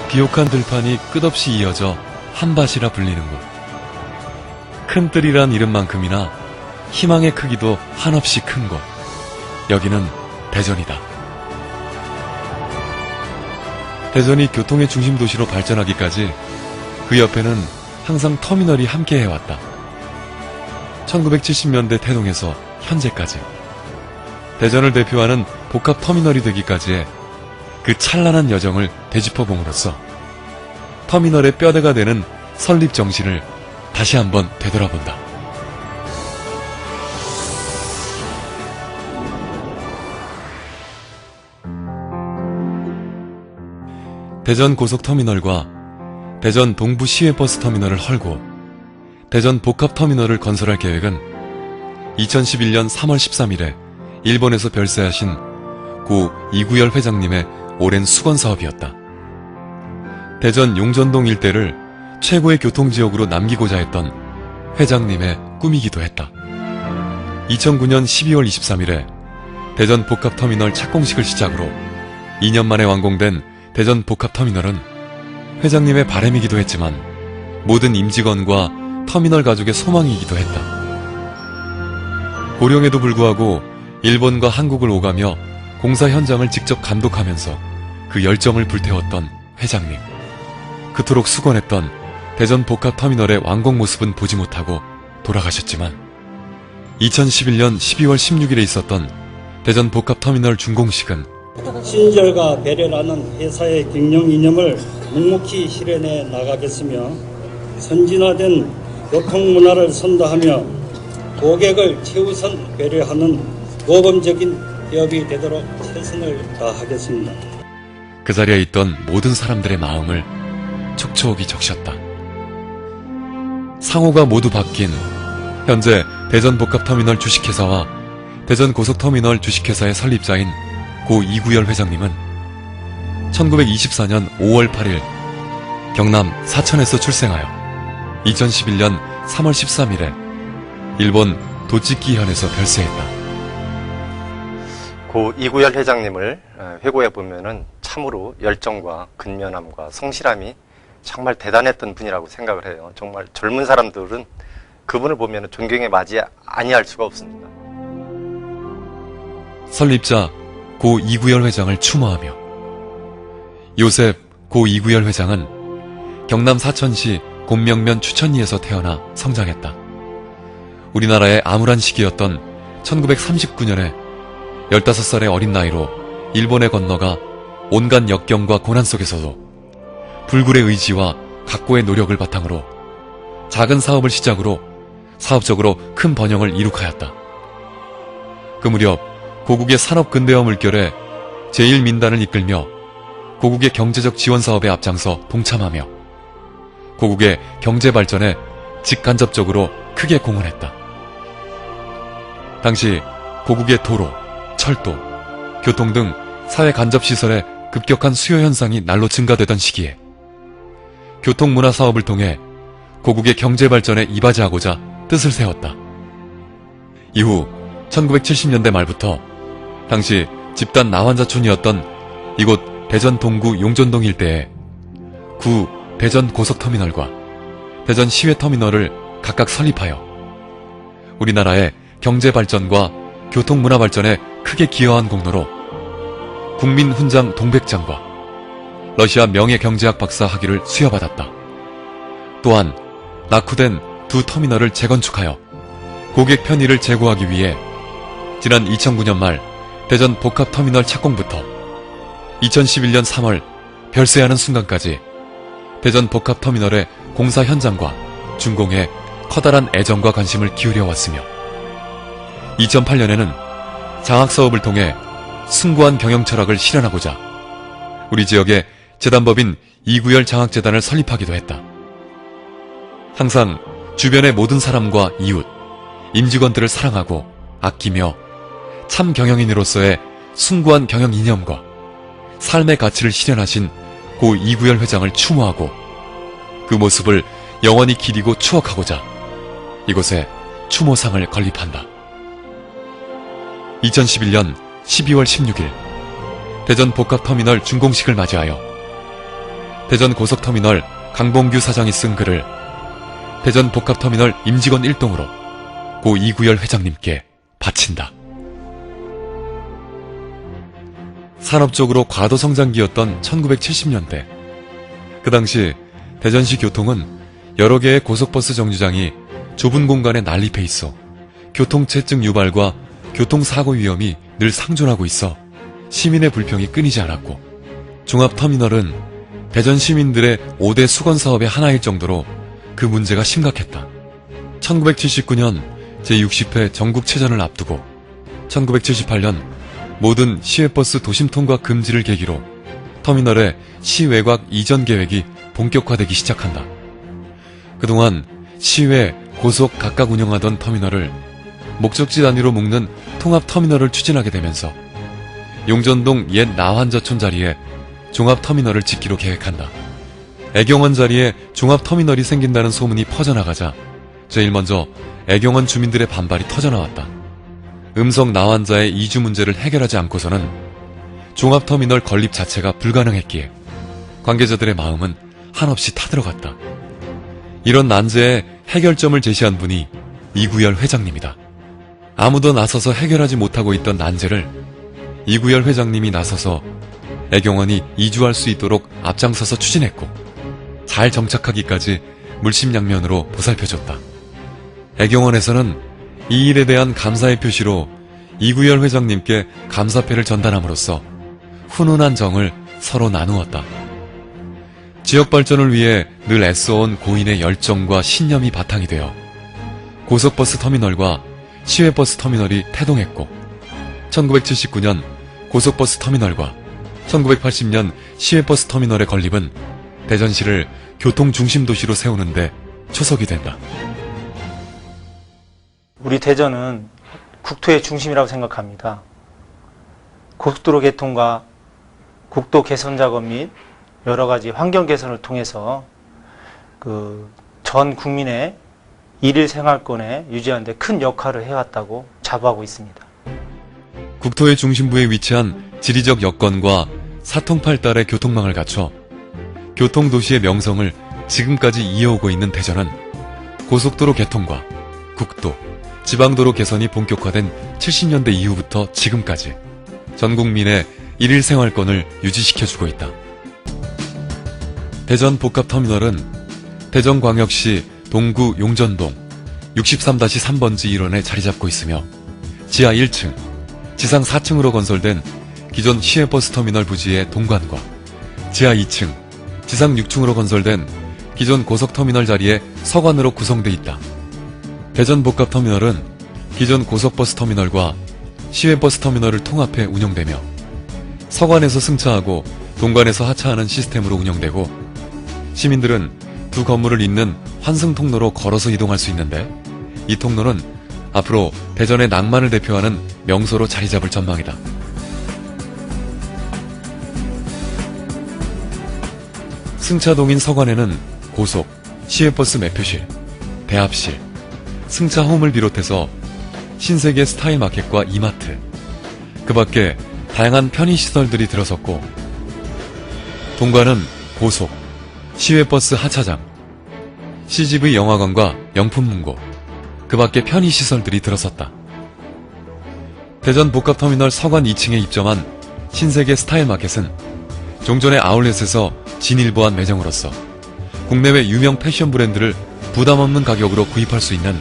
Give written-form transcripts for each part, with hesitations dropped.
비옥한 들판이 끝없이 이어져 한밭이라 불리는 곳. 큰 뜰이란 이름만큼이나 희망의 크기도 한없이 큰 곳. 여기는 대전이다. 대전이 교통의 중심 도시로 발전하기까지 그 옆에는 항상 터미널이 함께 해왔다. 1970년대 태동에서 현재까지 대전을 대표하는 복합 터미널이 되기까지의 그 찬란한 여정을 되짚어봄으로써 터미널의 뼈대가 되는 설립 정신을 다시 한번 되돌아본다. 대전 고속터미널과 대전 동부 시외버스 터미널을 헐고 대전 복합터미널을 건설할 계획은 2011년 3월 13일에 일본에서 별세하신 고 이구열 회장님의 오랜 수건사업이었다. 대전 용전동 일대를 최고의 교통지역으로 남기고자 했던 회장님의 꿈이기도 했다. 2009년 12월 23일에 대전 복합터미널 착공식을 시작으로 2년 만에 완공된 대전 복합터미널은 회장님의 바람이기도 했지만 모든 임직원과 터미널 가족의 소망이기도 했다. 고령에도 불구하고 일본과 한국을 오가며 공사 현장을 직접 감독하면서 그 열정을 불태웠던 회장님. 그토록 수건했던 대전 복합터미널의 완공 모습은 보지 못하고 돌아가셨지만 2011년 12월 16일에 있었던 대전 복합터미널 준공식은 친절과 배려라는 회사의 경영 이념을 묵묵히 실현해 나가겠으며 선진화된 교통문화를 선도하며 고객을 최우선 배려하는 모범적인 기업이 되도록 최선을 다하겠습니다. 그 자리에 있던 모든 사람들의 마음을 촉촉이 적셨다. 상호가 모두 바뀐 현재 대전 복합터미널 주식회사와 대전 고속터미널 주식회사의 설립자인 고 이구열 회장님은 1924년 5월 8일 경남 사천에서 출생하여 2011년 3월 13일에 일본 도찌키현에서 별세했다. 고 이구열 회장님을 회고해 보면은 참으로 열정과 근면함과 성실함이 정말 대단했던 분이라고 생각을 해요. 정말 젊은 사람들은 그분을 보면 존경에 맞이 아니할 수가 없습니다. 설립자 고 이구열 회장을 추모하며 요셉 고 이구열 회장은 경남 사천시 곤명면 추천리에서 태어나 성장했다. 우리나라의 암울한 시기였던 1939년에 15살의 어린 나이로 일본에 건너가 온갖 역경과 고난 속에서도 불굴의 의지와 각고의 노력을 바탕으로 작은 사업을 시작으로 사업적으로 큰 번영을 이룩하였다. 그 무렵 고국의 산업 근대화 물결에 제1민단을 이끌며 고국의 경제적 지원 사업에 앞장서 동참하며 고국의 경제 발전에 직간접적으로 크게 공헌했다. 당시 고국의 도로, 철도, 교통 등 사회 간접 시설의 급격한 수요 현상이 날로 증가되던 시기에 교통문화 사업을 통해 고국의 경제 발전에 이바지하고자 뜻을 세웠다. 이후 1970년대 말부터 당시 집단 나환자촌이었던 이곳 대전 동구 용전동 일대에 구 대전 고속터미널과 대전 시외터미널을 각각 설립하여 우리나라의 경제 발전과 교통문화 발전에 크게 기여한 공로로 국민훈장 동백장과 러시아 명예경제학 박사 학위를 수여받았다. 또한 낙후된 두 터미널을 재건축하여 고객 편의를 제고하기 위해 지난 2009년 말 대전 복합터미널 착공부터 2011년 3월 별세하는 순간까지 대전 복합터미널의 공사 현장과 준공에 커다란 애정과 관심을 기울여 왔으며 2008년에는 장학사업을 통해 숭고한 경영 철학을 실현하고자 우리 지역의 재단법인 이구열 장학재단을 설립하기도 했다. 항상 주변의 모든 사람과 이웃, 임직원들을 사랑하고 아끼며 참 경영인으로서의 숭고한 경영 이념과 삶의 가치를 실현하신 고 이구열 회장을 추모하고 그 모습을 영원히 기리고 추억하고자 이곳에 추모상을 건립한다. 2011년 12월 16일 대전 복합터미널 준공식을 맞이하여 대전 고속터미널 강봉규 사장이 쓴 글을 대전 복합터미널 임직원 1동으로 고 이구열 회장님께 바친다. 산업적으로 과도성장기였던 1970년대. 그 당시 대전시 교통은 여러 개의 고속버스 정류장이 좁은 공간에 난립해 있어 교통체증 유발과 교통사고 위험이 늘 상존하고 있어 시민의 불평이 끊이지 않았고, 종합터미널은 대전 시민들의 5대 수건사업의 하나일 정도로 그 문제가 심각했다. 1979년 제60회 전국체전을 앞두고 1978년 모든 시외버스 도심통과 금지를 계기로 터미널의 시외곽 이전 계획이 본격화되기 시작한다. 그동안 시외, 고속 각각 운영하던 터미널을 목적지 단위로 묶는 통합터미널을 추진하게 되면서 용전동 옛 나환저촌 자리에 종합터미널을 짓기로 계획한다. 애경원 자리에 종합터미널이 생긴다는 소문이 퍼져나가자 제일 먼저 애경원 주민들의 반발이 터져나왔다. 음성 나환자의 이주 문제를 해결하지 않고서는 종합터미널 건립 자체가 불가능했기에 관계자들의 마음은 한없이 타들어갔다. 이런 난제에 해결점을 제시한 분이 이구열 회장님이다. 아무도 나서서 해결하지 못하고 있던 난제를 이구열 회장님이 나서서 애경원이 이주할 수 있도록 앞장서서 추진했고, 잘 정착하기까지 물심양면으로 보살펴줬다. 애경원에서는 이 일에 대한 감사의 표시로 이구열 회장님께 감사패를 전달함으로써 훈훈한 정을 서로 나누었다. 지역 발전을 위해 늘 애써온 고인의 열정과 신념이 바탕이 되어 고속버스 터미널과 시외버스 터미널이 태동했고, 1979년 고속버스 터미널과 1980년 시외버스 터미널의 건립은 대전시를 교통중심도시로 세우는데 초석이 된다. 우리 대전은 국토의 중심이라고 생각합니다. 고속도로 개통과 국도 개선 작업 및 여러 가지 환경 개선을 통해서 전 국민의 일일 생활권에 유지하는 데 큰 역할을 해왔다고 자부하고 있습니다. 국토의 중심부에 위치한 지리적 여건과 사통팔달의 교통망을 갖춰 교통도시의 명성을 지금까지 이어오고 있는 대전은 고속도로 개통과 국도, 지방도로 개선이 본격화된 70년대 이후부터 지금까지 전 국민의 일일 생활권을 유지시켜주고 있다. 대전 복합터미널은 대전광역시 동구 용전동 63-3번지 1원에 자리 잡고 있으며 지하 1층, 지상 4층으로 건설된 기존 시외버스 터미널 부지의 동관과 지하 2층, 지상 6층으로 건설된 기존 고속터미널 자리의 서관으로 구성되어 있다. 대전 복합터미널은 기존 고속버스 터미널과 시외버스 터미널을 통합해 운영되며 서관에서 승차하고 동관에서 하차하는 시스템으로 운영되고, 시민들은 두 건물을 잇는 환승통로로 걸어서 이동할 수 있는데, 이 통로는 앞으로 대전의 낭만을 대표하는 명소로 자리 잡을 전망이다. 승차동인 서관에는 고속, 시외버스 매표실, 대합실, 승차홈을 비롯해서 신세계 스타일 마켓과 이마트, 그 밖에 다양한 편의시설들이 들어섰고, 동관은 고속, 시외버스 하차장, CGV 영화관과 명품문고, 그 밖에 편의시설들이 들어섰다. 대전 복합터미널 서관 2층에 입점한 신세계 스타일 마켓은 종전의 아울렛에서 진일보한 매장으로서 국내외 유명 패션 브랜드를 부담없는 가격으로 구입할 수 있는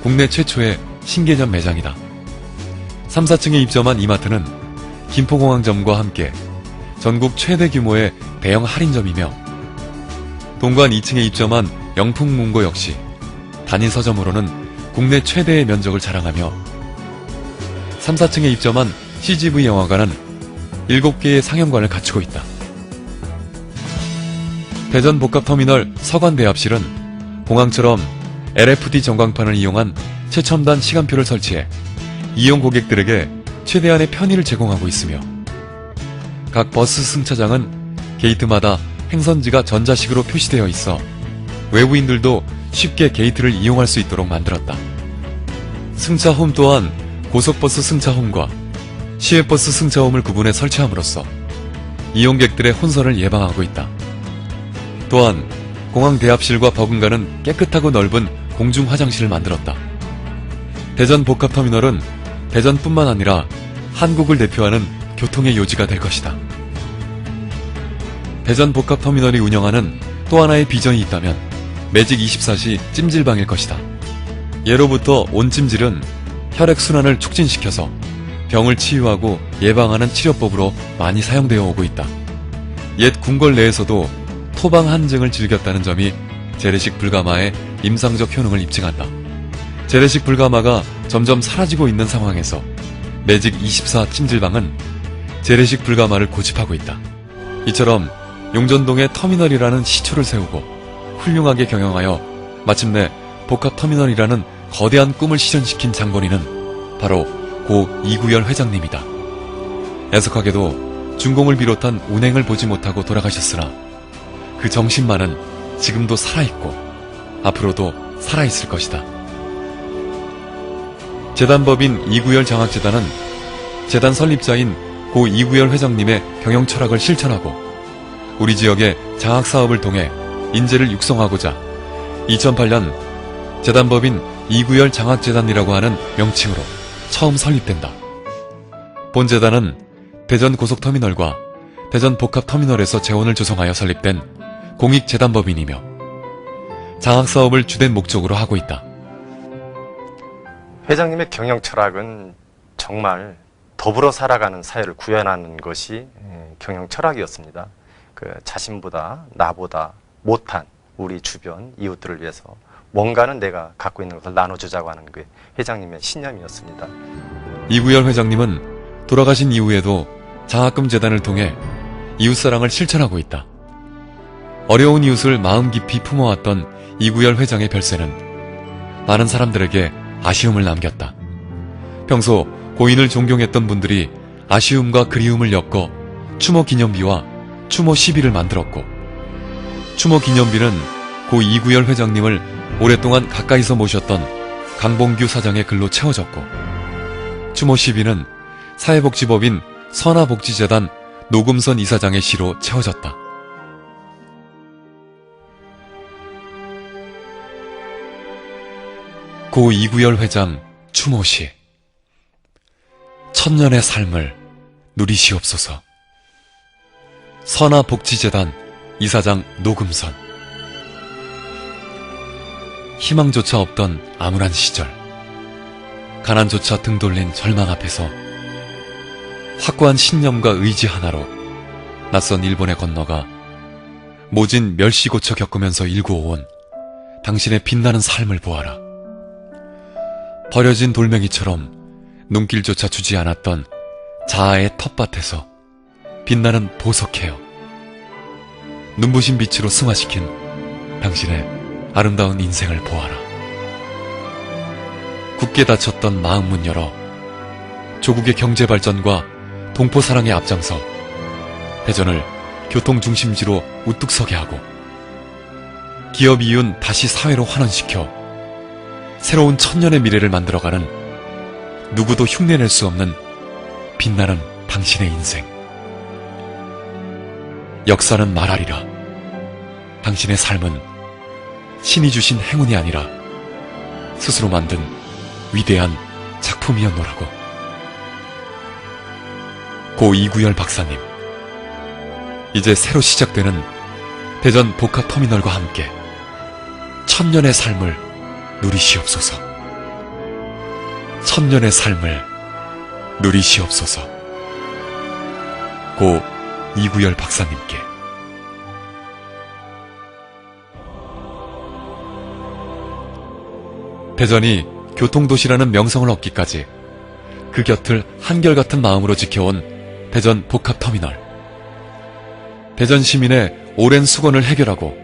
국내 최초의 신개념 매장이다. 3, 4층에 입점한 이마트는 김포공항점과 함께 전국 최대 규모의 대형 할인점이며, 동관 2층에 입점한 영풍문고 역시 단일 서점으로는 국내 최대의 면적을 자랑하며, 3, 4층에 입점한 CGV 영화관은 7개의 상영관을 갖추고 있다. 대전 복합터미널 서관 대합실은 공항처럼 LFD 전광판을 이용한 최첨단 시간표를 설치해 이용 고객들에게 최대한의 편의를 제공하고 있으며, 각 버스 승차장은 게이트마다 행선지가 전자식으로 표시되어 있어 외부인들도 쉽게 게이트를 이용할 수 있도록 만들었다. 승차홈 또한 고속버스 승차홈과 시외버스 승차홈을 구분해 설치함으로써 이용객들의 혼선을 예방하고 있다. 또한 공항 대합실과 버금가는 깨끗하고 넓은 공중 화장실을 만들었다. 대전 복합터미널은 대전뿐만 아니라 한국을 대표하는 교통의 요지가 될 것이다. 대전 복합터미널이 운영하는 또 하나의 비전이 있다면 매직 24시 찜질방일 것이다. 예로부터 온찜질은 혈액순환을 촉진시켜서 병을 치유하고 예방하는 치료법으로 많이 사용되어 오고 있다. 옛 궁궐 내에서도 토방 한증을 즐겼다는 점이 재래식 불가마의 임상적 효능을 입증한다. 재래식 불가마가 점점 사라지고 있는 상황에서 매직 24 찜질방은 재래식 불가마를 고집하고 있다. 이처럼 용전동에 터미널이라는 시초를 세우고 훌륭하게 경영하여 마침내 복합터미널이라는 거대한 꿈을 실현시킨 장본인은 바로 고 이구열 회장님이다. 애석하게도 준공을 비롯한 운행을 보지 못하고 돌아가셨으나 그 정신만은 지금도 살아있고 앞으로도 살아있을 것이다. 재단법인 이구열 장학재단은 재단 설립자인 고 이구열 회장님의 경영 철학을 실천하고 우리 지역의 장학사업을 통해 인재를 육성하고자 2008년 재단법인 이구열 장학재단이라고 하는 명칭으로 처음 설립된다. 본 재단은 대전 고속터미널과 대전 복합터미널에서 재원을 조성하여 설립된 공익재단법인이며 장학사업을 주된 목적으로 하고 있다. 회장님의 경영 철학은 정말 더불어 살아가는 사회를 구현하는 것이 경영 철학이었습니다. 그 자신보다 나보다 못한 우리 주변 이웃들을 위해서 뭔가는 내가 갖고 있는 것을 나눠주자고 하는 게 회장님의 신념이었습니다. 이구열 회장님은 돌아가신 이후에도 장학금 재단을 통해 이웃사랑을 실천하고 있다. 어려운 이웃을 마음 깊이 품어왔던 이구열 회장의 별세는 많은 사람들에게 아쉬움을 남겼다. 평소 고인을 존경했던 분들이 아쉬움과 그리움을 엮어 추모 기념비와 추모 시비를 만들었고, 추모 기념비는 고 이구열 회장님을 오랫동안 가까이서 모셨던 강봉규 사장의 글로 채워졌고, 추모 시비는 사회복지법인 선화복지재단 노금선 이사장의 시로 채워졌다. 고 이구열 회장 추모시. 천년의 삶을 누리시옵소서. 선화복지재단 이사장 노금선. 희망조차 없던 암울한 시절, 가난조차 등 돌린 절망 앞에서 확고한 신념과 의지 하나로 낯선 일본에 건너가 모진 멸시고쳐 겪으면서 일구어온 당신의 빛나는 삶을 보아라. 버려진 돌멩이처럼 눈길조차 주지 않았던 자아의 텃밭에서 빛나는 보석해요. 눈부신 빛으로 승화시킨 당신의 아름다운 인생을 보아라. 굳게 닫혔던 마음 문 열어 조국의 경제 발전과 동포 사랑에 앞장서 대전을 교통 중심지로 우뚝 서게 하고 기업 이윤 다시 사회로 환원시켜 새로운 천년의 미래를 만들어가는 누구도 흉내낼 수 없는 빛나는 당신의 인생. 역사는 말하리라. 당신의 삶은 신이 주신 행운이 아니라 스스로 만든 위대한 작품이었노라고. 고 이구열 박사님, 이제 새로 시작되는 대전 복합터미널과 함께 천년의 삶을 누리시옵소서. 천년의 삶을 누리시옵소서. 고 이구열 박사님께. 대전이 교통도시라는 명성을 얻기까지 그 곁을 한결같은 마음으로 지켜온 대전 복합터미널. 대전 시민의 오랜 수건을 해결하고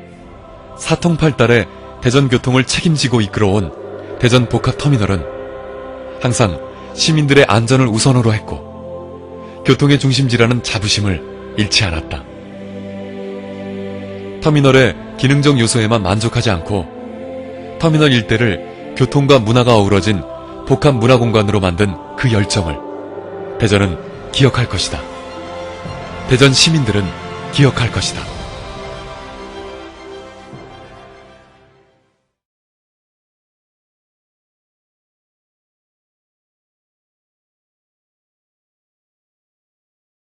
사통팔달의 대전 교통을 책임지고 이끌어온 대전 복합터미널은 항상 시민들의 안전을 우선으로 했고 교통의 중심지라는 자부심을 잃지 않았다. 터미널의 기능적 요소에만 만족하지 않고 터미널 일대를 교통과 문화가 어우러진 복합 문화공간으로 만든 그 열정을 대전은 기억할 것이다. 대전 시민들은 기억할 것이다.